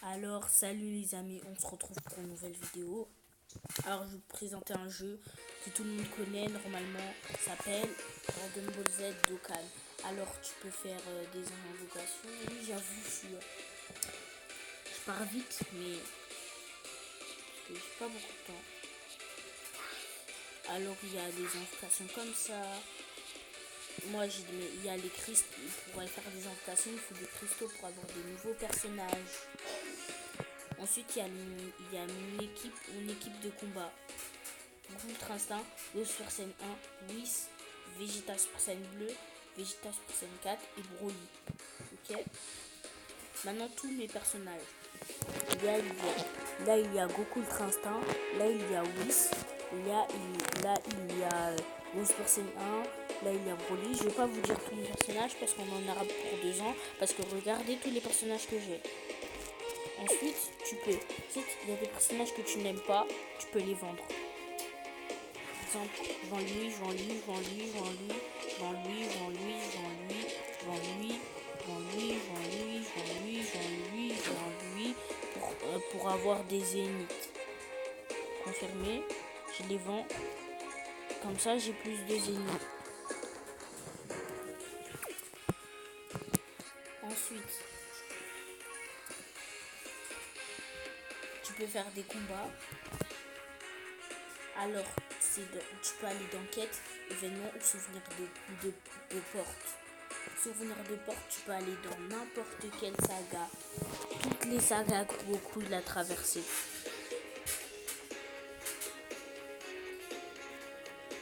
Alors, salut les amis, on se retrouve pour une nouvelle vidéo. Alors, je vais vous présenter un jeu que tout le monde connaît normalement, s'appelle Dragon Ball Z Dokkan. Alors, tu peux faire des invocations. Oui, j'avoue, je pars vite, mais parce que j'ai pas beaucoup de temps. Alors, il y a des invocations comme ça. Moi, il y a les cristaux. Pour aller faire des invocations, il faut des cristaux pour avoir des nouveaux personnages. Ensuite, il y a une équipe de combat. Ultra Instinct, Go Super Saiyan 1, Whis, Vegeta Super Saiyan Bleu, Vegeta Super Saiyan 4 et Broly. Ok. Maintenant, tous mes personnages. Là, il y a Goku Ultra Instinct. Là, il y a Whis. Là, il y a Go Super Saiyan 1. Là, il y a Broly. Je vais pas vous dire tous mes personnages parce qu'on en aura pour 2 ans. Parce que regardez tous les personnages que j'ai. Ensuite, si il y a des personnages que tu n'aimes pas, tu peux les vendre. Par exemple, je vends lui, pour avoir des zéniths. Confirmé, je les vends. Comme ça, j'ai plus de zéniths. Ensuite, tu peux faire des combats. Alors, tu peux aller dans quête, événement ou souvenir de porte. Souvenir de porte, tu peux aller dans n'importe quelle saga. Toutes les sagas que Goku il a traversées.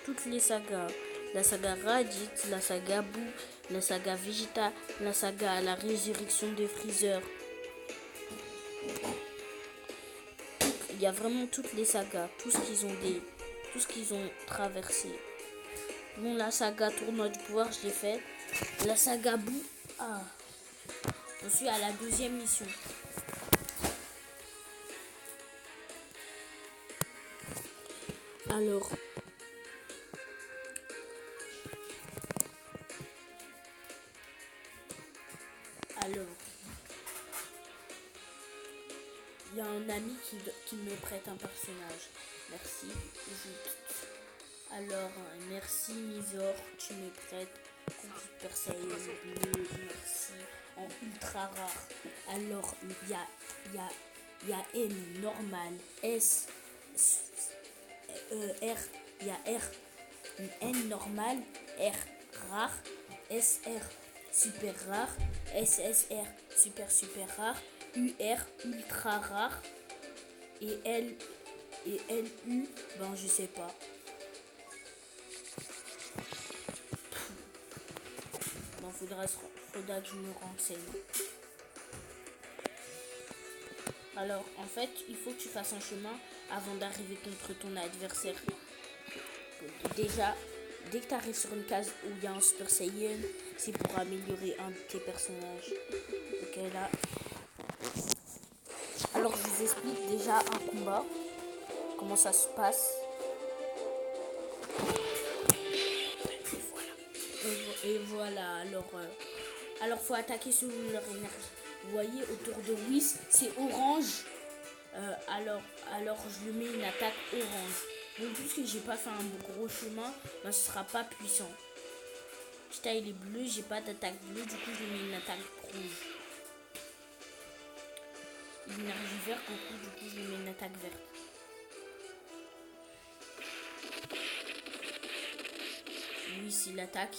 Toutes les sagas. La saga Raditz, la saga Boo, la saga Vegeta, la saga La résurrection de Freezer. Il y a vraiment toutes les sagas, tout ce qu'ils ont traversé. Bon, la saga Tournoi du pouvoir, je l'ai fait. La saga Boo, je suis à la 2e mission. Alors, il y a un ami qui me prête un personnage. Merci. Alors, merci Misor, tu me prêtes Super Saiyan Bleu, merci, en ultra rare. Alors, il y a N normal, S, R, il y a R, N normal, R rare, SR super rare, SSR super rare, UR ultra rare et LU, ben je sais pas. Bon, faudra que je me renseigne. Alors, en fait, il faut que tu fasses un chemin avant d'arriver contre ton adversaire. Déjà, dès que tu arrives sur une case où il y a un Super Saiyan, c'est pour améliorer un de tes personnages. Ok, là. Alors, je vous explique déjà un combat. Comment ça se passe. Et voilà. Alors, faut attaquer sur leur énergie. Vous voyez, autour de Whis, c'est orange. Alors, je lui mets une attaque orange. Donc, puisque j'ai pas fait un gros chemin, ben, ce sera pas puissant. Putain, il est bleu, j'ai pas d'attaque bleue, du coup, je lui mets une attaque rouge. L'énergie verte, du coup, je lui mets une attaque verte. Whis, il attaque.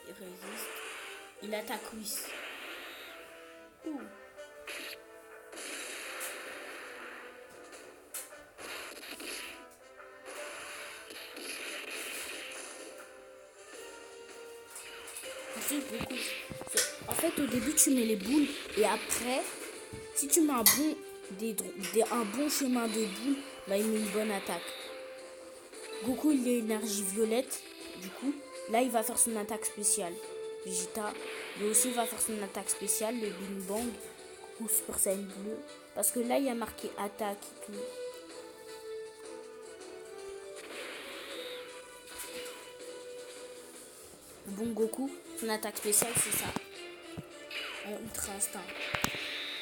Il résiste. Il attaque Whis. Ouh. En fait, au début, tu mets les boules et après, si tu mets un bon chemin de boules, bah, il met une bonne attaque. Goku, il a énergie violette, du coup, là, il va faire son attaque spéciale. Vegeta, lui aussi, va faire son attaque spéciale, le Bing Bang, Goku Super Saiyan Bleu, parce que là, il y a marqué attaque et tout. Bon, Goku, son attaque spéciale, c'est ça. En Ultra Instinct.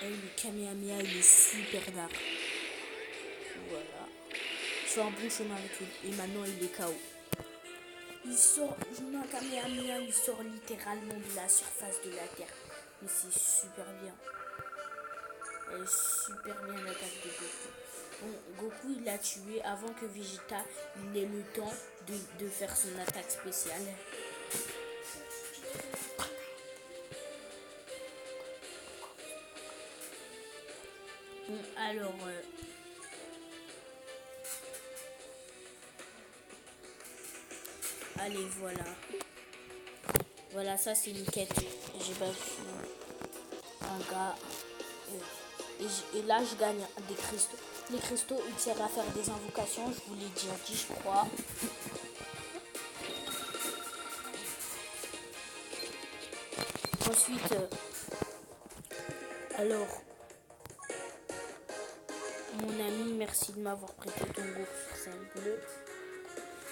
Et le Kamehameha, il est super dark. Voilà. Je fais un bon chemin avec lui. Et maintenant, il est KO. Il sort, je mets un Kamehameha, il sort littéralement de la surface de la Terre. Mais c'est super bien. Elle est super bien l'attaque de Goku. Bon, Goku, il l'a tué avant que Vegeta ait le temps de faire son attaque spéciale. Bon, alors... allez, voilà. Voilà, ça c'est une quête. J'ai battu un gars. Et là, je gagne des cristaux. Les cristaux, ils servent à faire des invocations. Je vous l'ai déjà dit, je crois. Ensuite, alors, mon ami, merci de m'avoir prêté ton Goku Super Saiyan bleu.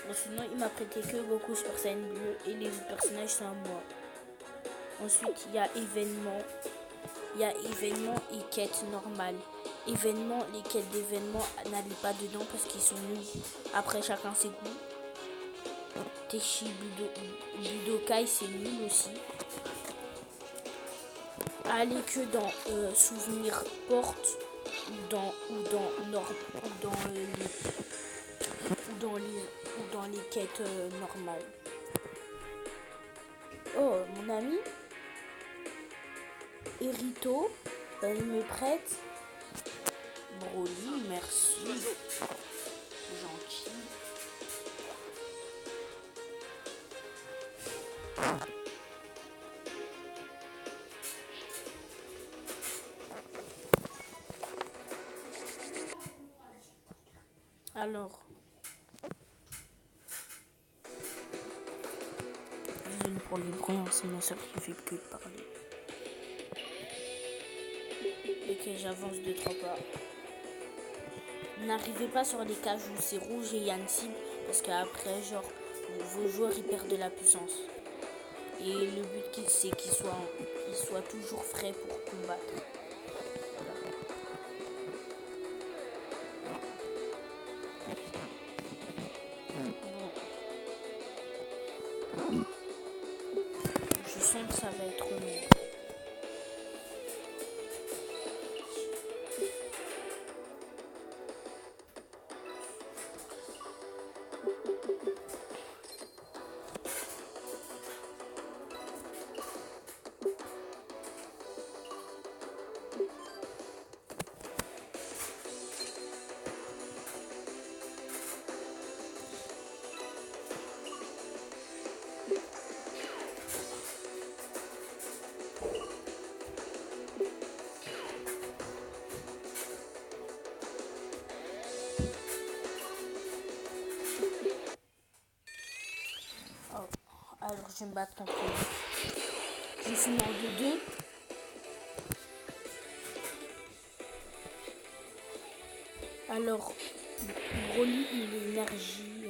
Bon, sinon, il m'a prêté que Goku Super Saiyan bleu et les autres personnages, c'est à moi. Ensuite, il y a événement. Il y a événement et quête normale. Événement, les quêtes d'événements, n'allez pas dedans parce qu'ils sont nuls. Après, chacun ses goûts. Teshi Budokai, c'est nul aussi. Allez que dans Souvenir Porte ou dans les quêtes normales. Oh, mon ami Erito, il me prête Broly, merci. Gentil. Alors, désolé pour les bruits, c'est ma soeur qui fait que parler. Ok, j'avance 2-3 pas. N'arrivez pas sur les cages où c'est rouge et il y a une cible parce qu'après, genre, vos joueurs ils perdent de la puissance. Et le but c'est qu'ils soient toujours frais pour combattre. Bon. Je sens que ça va être long. Alors je vais me battre contre lui. Je suis mort de 2. Alors Broly il est énergie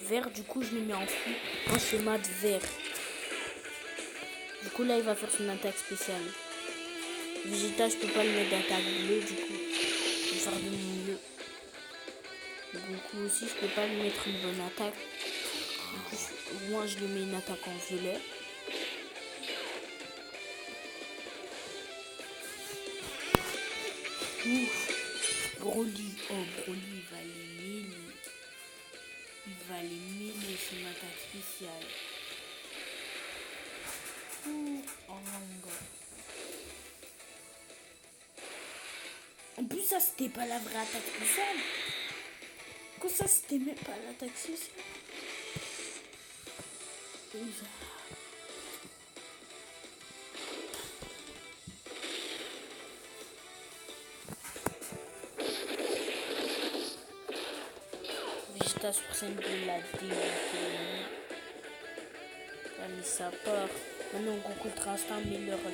vert, du coup je le mets en fou. Moi je suis mat vert. Du coup là il va faire son attaque spéciale. Vegeta je peux pas le mettre d'attaque bleue, du coup je vais faire de mon mieux. Goku aussi je peux pas lui mettre une bonne attaque. Du coup, moi je lui mets une attaque en violet. Ouf. Broly, Broly il va les mêler. Il va les mêler son attaque spéciale. Oh mon gars. En plus ça c'était pas la vraie attaque spéciale. Quoi ça c'était même pas l'attaque spéciale. Vegeta sur scène de la démonté. Ah mais ça part. Maintenant Goku Ultra Instinct mais leur part.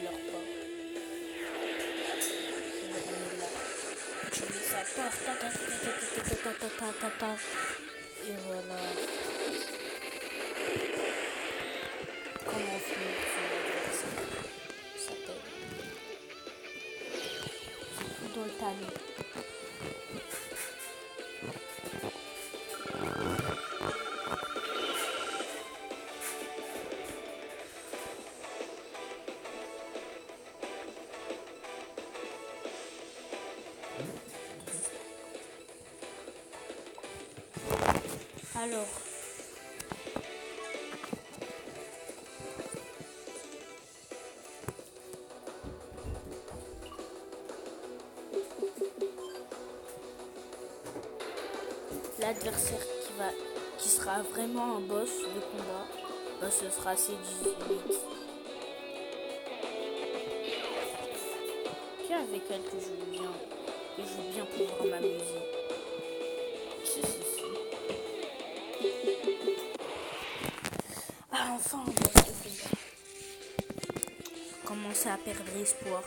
Ça part. Et voilà. Comment on finit ça s'appelle. dans le talon. Alors, l'adversaire qui sera vraiment un boss de combat, bah, ce sera C18. Qui avec elle que je joue bien pouvoir m'amuser. Si. Ah, enfin, on va commencer à perdre espoir.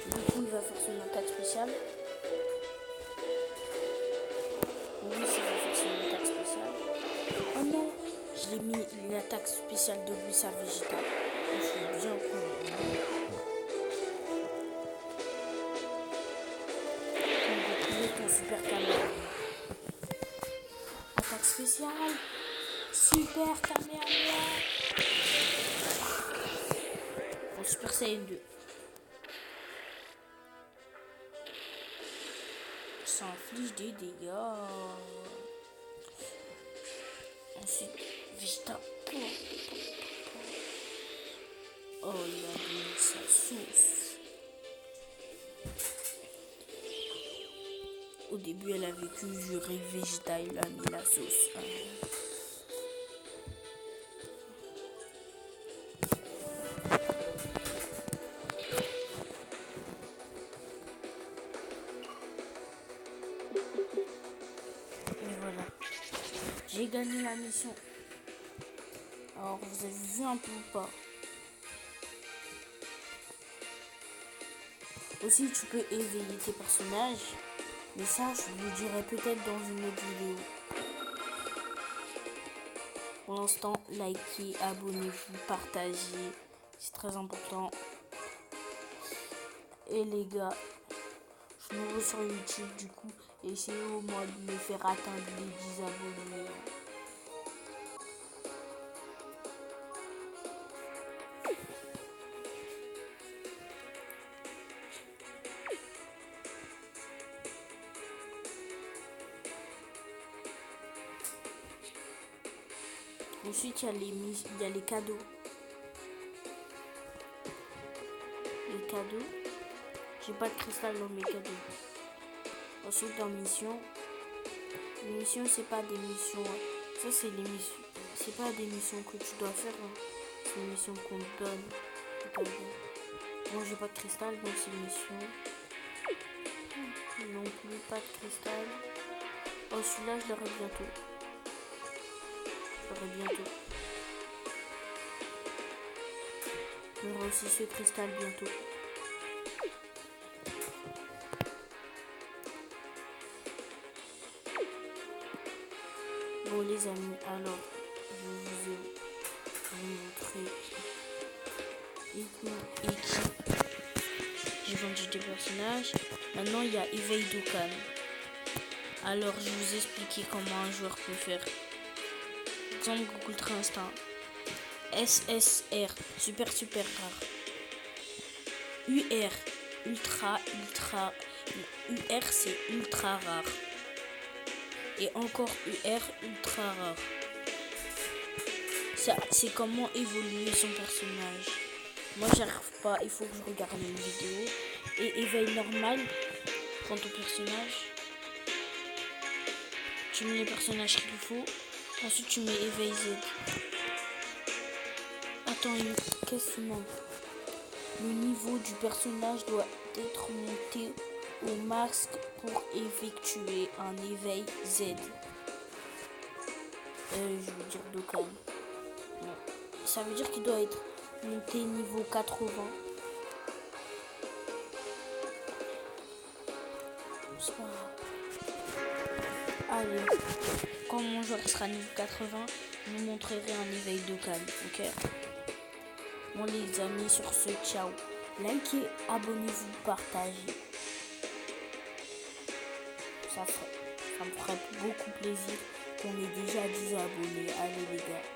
Du coup, il va faire son attaque spéciale. Oui, ça va faire son attaque spéciale. Oh non, je l'ai mis une attaque spéciale de Luisa Vegeta. Je suis bien cool. Ton super caméra. Attaque spéciale. Super caméra. En Super Saiyan 2. Ça inflige des dégâts. Ensuite, Vegeta. Oh, il a mis sa sauce. Au début, elle avait que juré Vegeta, il a mis la sauce. Et voilà. J'ai gagné la mission. Alors, vous avez vu un peu ou pas? Aussi, tu peux éveiller tes personnages. Mais ça, je vous le dirai peut-être dans une autre vidéo. Pour l'instant, likez, abonnez-vous, partagez. C'est très important. Et les gars, je suis nouveau sur YouTube, du coup, essayez au moins de me faire atteindre les 10 abonnés. Ensuite, il y a les cadeaux. Les cadeaux. J'ai pas de cristal dans mes cadeaux. Ensuite, dans mission. Les missions, c'est pas des missions. Ça, c'est les missions. C'est pas des missions que tu dois faire. Hein. C'est des missions qu'on te donne. Moi, j'ai pas de cristal, donc c'est une mission. Non plus, pas de cristal. Oh, celui-là, je l'aurai bientôt. J'aurai aussi ce cristal bientôt. Bon les amis, alors je vous ai montré équipe. J'ai vendu des personnages. Maintenant il y a éveil Dokkan. Alors je vais vous expliquer comment un joueur peut faire. Exemple Goku Ultra Instinct. SSR, super rare. UR, ultra. UR c'est ultra rare. Et encore UR ultra rare. Ça, c'est comment évoluer son personnage. Moi j'arrive pas, il faut que je regarde une vidéo. Et éveil normal, prends ton personnage. Tu mets les personnages qu'il faut. Ensuite tu mets éveil Z. Attends, qu'est-ce qu'il manque? Le niveau du personnage doit être monté au max pour effectuer un éveil Z. Je veux dire Dokkan. Ça veut dire qu'il doit être monté niveau 80. c'est pas grave. Allez, quand mon joueur sera niveau 80, je vous montrerai un éveil de calme, ok? Bon les amis, sur ce, ciao. Likez, abonnez-vous, partagez. Ça me ferait beaucoup plaisir qu'on ait déjà 10 abonnés. Allez les gars.